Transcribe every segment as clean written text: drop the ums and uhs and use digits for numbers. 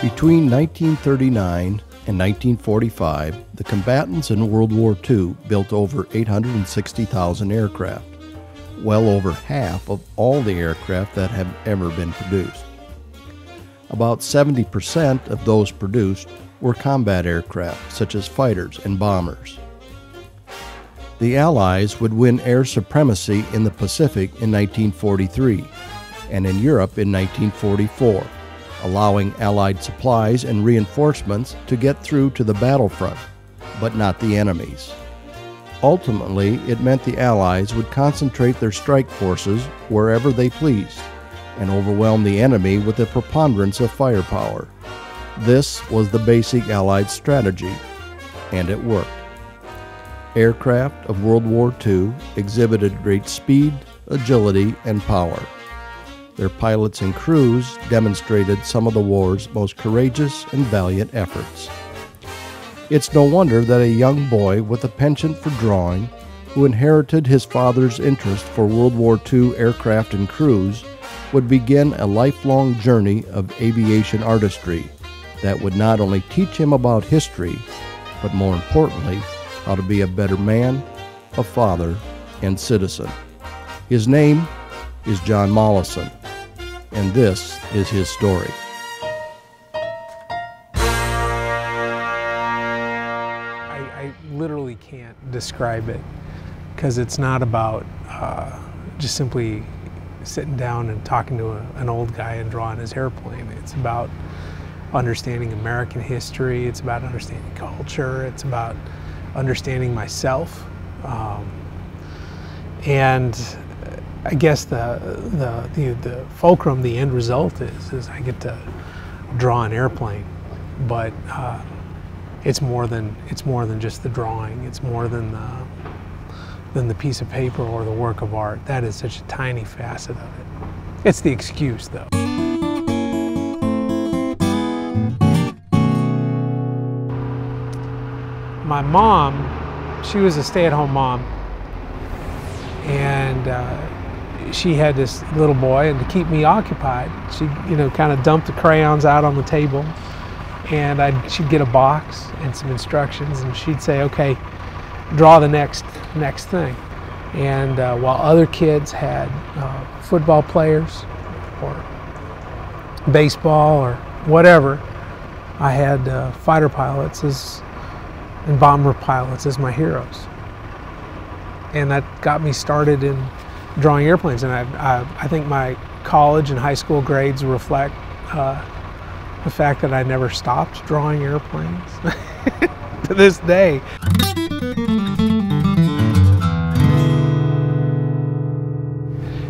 Between 1939 and 1945, the combatants in World War II built over 860,000 aircraft, well over half of all the aircraft that have ever been produced. About 70% of those produced were combat aircraft, such as fighters and bombers. The Allies would win air supremacy in the Pacific in 1943 and in Europe in 1944, allowing Allied supplies and reinforcements to get through to the battlefront, but not the enemy's. Ultimately, it meant the Allies would concentrate their strike forces wherever they pleased and overwhelm the enemy with a preponderance of firepower. This was the basic Allied strategy, and it worked. Aircraft of World War II exhibited great speed, agility, and power. Their pilots and crews demonstrated some of the war's most courageous and valiant efforts. It's no wonder that a young boy with a penchant for drawing, who inherited his father's interest for World War II aircraft and crews, would begin a lifelong journey of aviation artistry that would not only teach him about history, but more importantly, how to be a better man, a father, and citizen. His name is John Mollison, and this is his story. I literally can't describe it because it's not about just simply sitting down and talking to an old guy and drawing his airplane. It's about understanding American history, it's about understanding culture, it's about understanding myself. And I guess the fulcrum, the end result is I get to draw an airplane, but it's more than just the drawing. It's more than the piece of paper or the work of art. That is such a tiny facet of it. It's the excuse, though. My mom, she was a stay-at-home mom, and she had this little boy, and to keep me occupied, she, kind of dumped the crayons out on the table, and she'd get a box and some instructions, and she'd say, "Okay, draw the next thing." And while other kids had football players or baseball or whatever, I had fighter pilots and bomber pilots as my heroes. And that got me started in drawing airplanes. And I think my college and high school grades reflect the fact that I never stopped drawing airplanes to this day.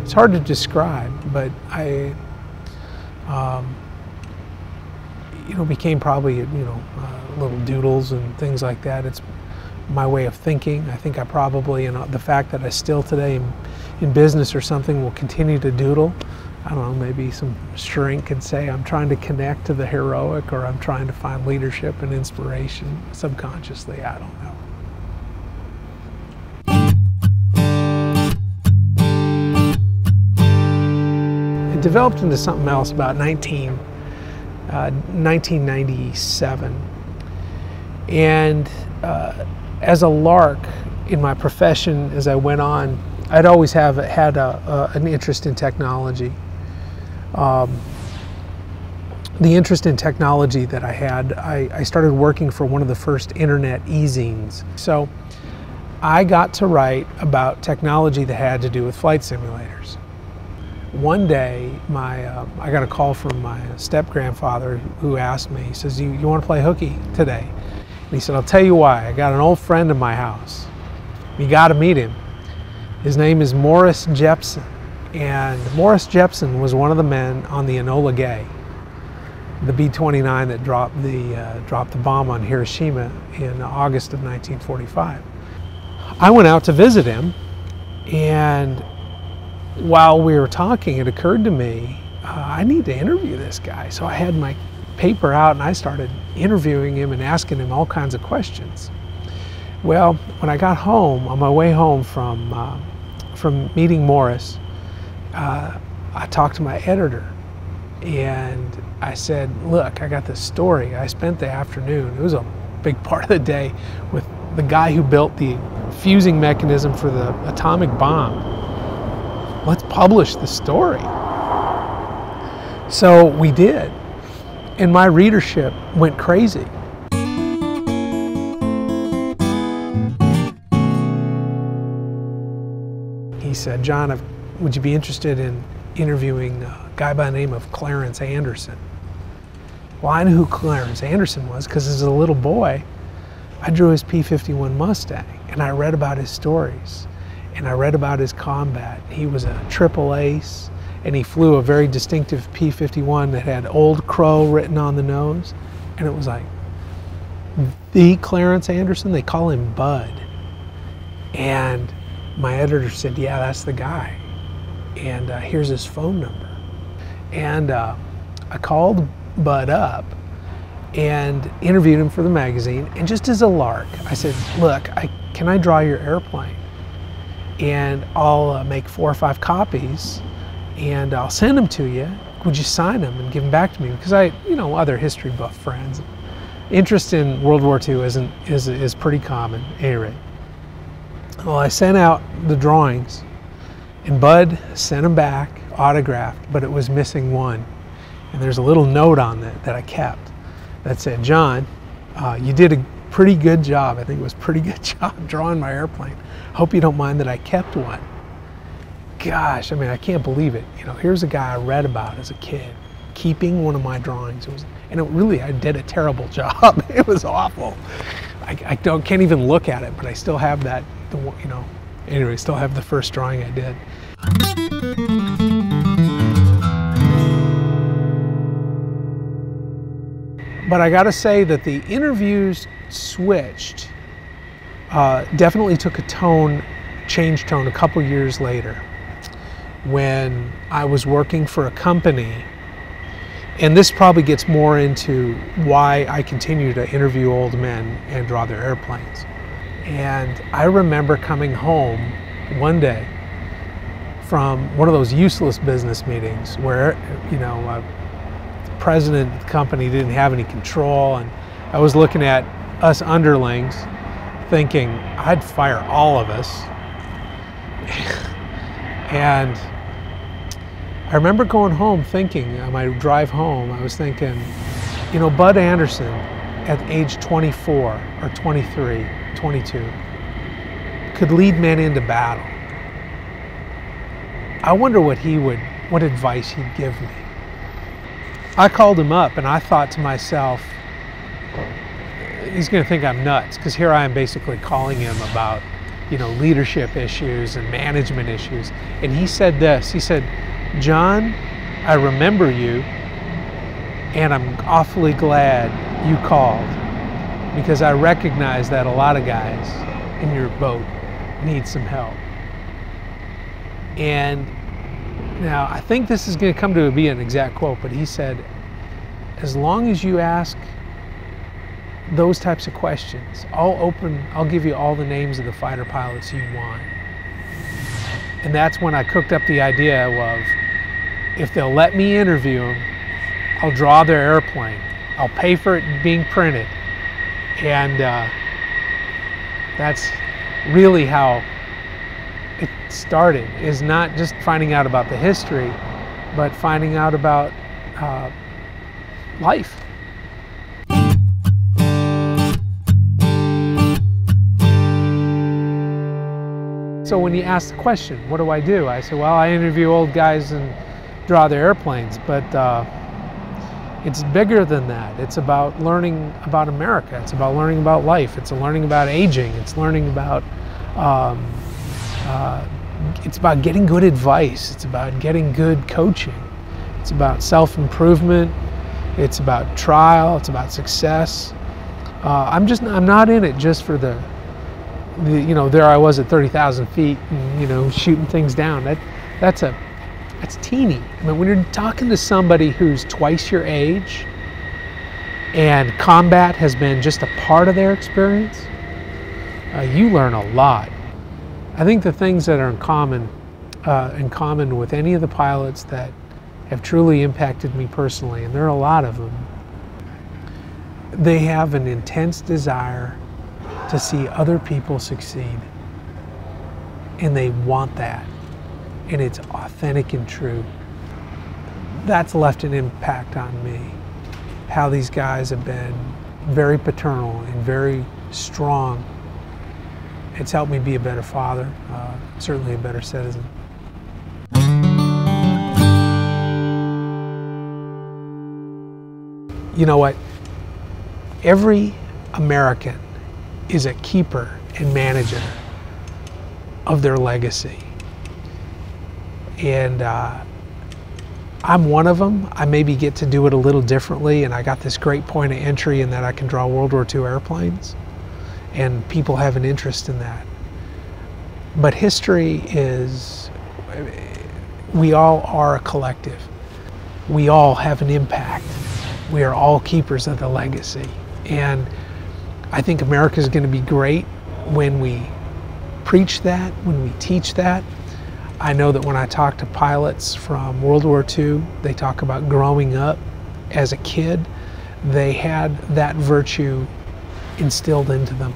It's hard to describe, but I became probably, little doodles and things like that. It's my way of thinking. I think I probably, the fact that I still today am in business or something will continue to doodle. I don't know, maybe some shrink could say I'm trying to connect to the heroic, or I'm trying to find leadership and inspiration subconsciously. I don't know. It developed into something else about 1997. And as a lark in my profession, as I went on, I'd always had an interest in technology. The interest in technology that I had, I started working for one of the first internet e-zines. So I got to write about technology that had to do with flight simulators. One day, I got a call from my step-grandfather who asked me, he says, you want to play hooky today? And he said, I'll tell you why. I got an old friend in my house. You got to meet him. His name is Morris Jeppson. And Morris Jeppson was one of the men on the Enola Gay, the B-29 that dropped the bomb on Hiroshima in August of 1945. I went out to visit him, and while we were talking, it occurred to me, I need to interview this guy. So I had my paper out and I started interviewing him and asking him all kinds of questions. Well, when I got home, on my way home from meeting Morris, I talked to my editor, And I said, look, I got this story. I spent the afternoon, it was a big part of the day, with the guy who built the fusing mechanism for the atomic bomb. Let's publish the story. So we did. And my readership went crazy. He said, John, would you be interested in interviewing a guy by the name of Clarence Anderson? Well, I knew who Clarence Anderson was because as a little boy, I drew his P-51 Mustang, and I read about his stories, and I read about his combat. He was a triple ace, and he flew a very distinctive P-51 that had Old Crow written on the nose, and it was like, the Clarence Anderson, they call him Bud. And my editor said, yeah, that's the guy. And here's his phone number. And I called Bud up and interviewed him for the magazine. And just as a lark, I said, look, can I draw your airplane? And I'll make 4 or 5 copies and I'll send them to you. Would you sign them and give them back to me? Because I, other history buff friends. Interest in World War II is pretty common, at any rate. Well, I sent out the drawings, and Bud sent them back, autographed, but it was missing one. And there's a little note on it that I kept that said, John, you did a pretty good job. I think it was a pretty good job drawing my airplane. Hope you don't mind that I kept one. Gosh, I can't believe it. Here's a guy I read about as a kid, keeping one of my drawings. I did a terrible job. It was awful. I can't even look at it, but I still have that. Anyway, still have the first drawing I did. But I got to say that the interviews switched, definitely took a changed tone a couple years later when I was working for a company. And this probably gets more into why I continue to interview old men and draw their airplanes. And I remember coming home one day from one of those useless business meetings where, the president of the company didn't have any control, and I was looking at us underlings thinking I'd fire all of us. And I remember going home thinking, on my drive home, I was thinking, Bud Anderson at age 24 or 23, 22, could lead men into battle. I wonder what advice he'd give me. I called him up and I thought to myself, he's going to think I'm nuts, because here I am basically calling him about, leadership issues and management issues. And he said this, he said, John, I remember you, and I'm awfully glad you called, because I recognize that a lot of guys in your boat need some help. And now I think this is going to come to be an exact quote, but he said, as long as you ask those types of questions, I'll give you all the names of the fighter pilots you want. And that's when I cooked up the idea of, if they'll let me interview them, I'll draw their airplane. I'll pay for it being printed. And that's really how it started, is not just finding out about the history, but finding out about life. So when you ask the question, what do? I say, well, I interview old guys and draw their airplanes, but it's bigger than that. It's about learning about America. It's about learning about life. It's learning about aging. It's learning about, it's about getting good advice. It's about getting good coaching. It's about self-improvement. It's about trial. It's about success. I'm not in it just for the there I was at 30,000 feet, and, shooting things down. That's teeny. When you're talking to somebody who's twice your age and combat has been just a part of their experience, you learn a lot. I think the things that are in common with any of the pilots that have truly impacted me personally, and there are a lot of them. They have an intense desire to see other people succeed, and they want that, and it's authentic and true. That's left an impact on me, how these guys have been very paternal and very strong. It's helped me be a better father, certainly a better citizen. You know what? Every American is a keeper and manager of their legacy. And I'm one of them. I maybe get to do it a little differently, and I got this great point of entry in that I can draw World War II airplanes, and people have an interest in that. But history is, we all are a collective. We all have an impact. We are all keepers of the legacy. And I think America is going to be great when we preach that, when we teach that. I know that when I talk to pilots from World War II, they talk about growing up as a kid. They had that virtue instilled into them,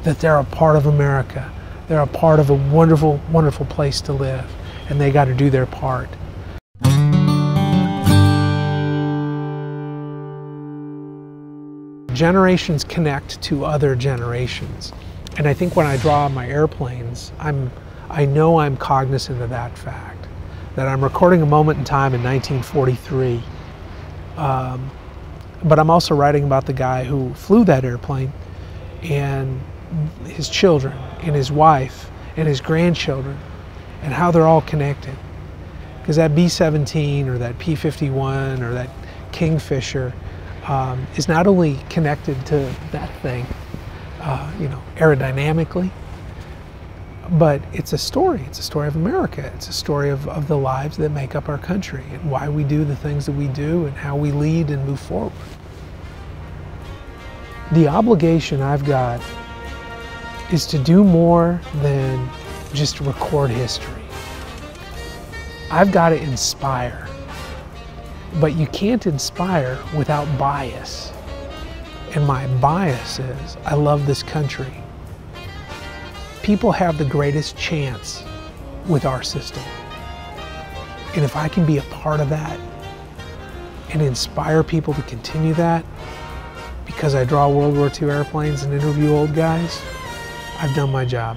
that they're a part of America. They're a part of a wonderful, wonderful place to live, and they got to do their part. Generations connect to other generations. And I think when I draw my airplanes, I know I'm cognizant of that fact, that I'm recording a moment in time in 1943. But I'm also writing about the guy who flew that airplane, and his children, and his wife, and his grandchildren, and how they're all connected. Because that B-17 or that P-51 or that Kingfisher is not only connected to that thing, you know, aerodynamically, but it's a story. It's a story of America. It's a story of the lives that make up our country and why we do the things that we do and how we lead and move forward. The obligation I've got is to do more than just record history. I've got to inspire. But you can't inspire without bias. And my bias is, I love this country. People have the greatest chance with our system. And if I can be a part of that and inspire people to continue that, because I draw World War II airplanes and interview old guys, I've done my job.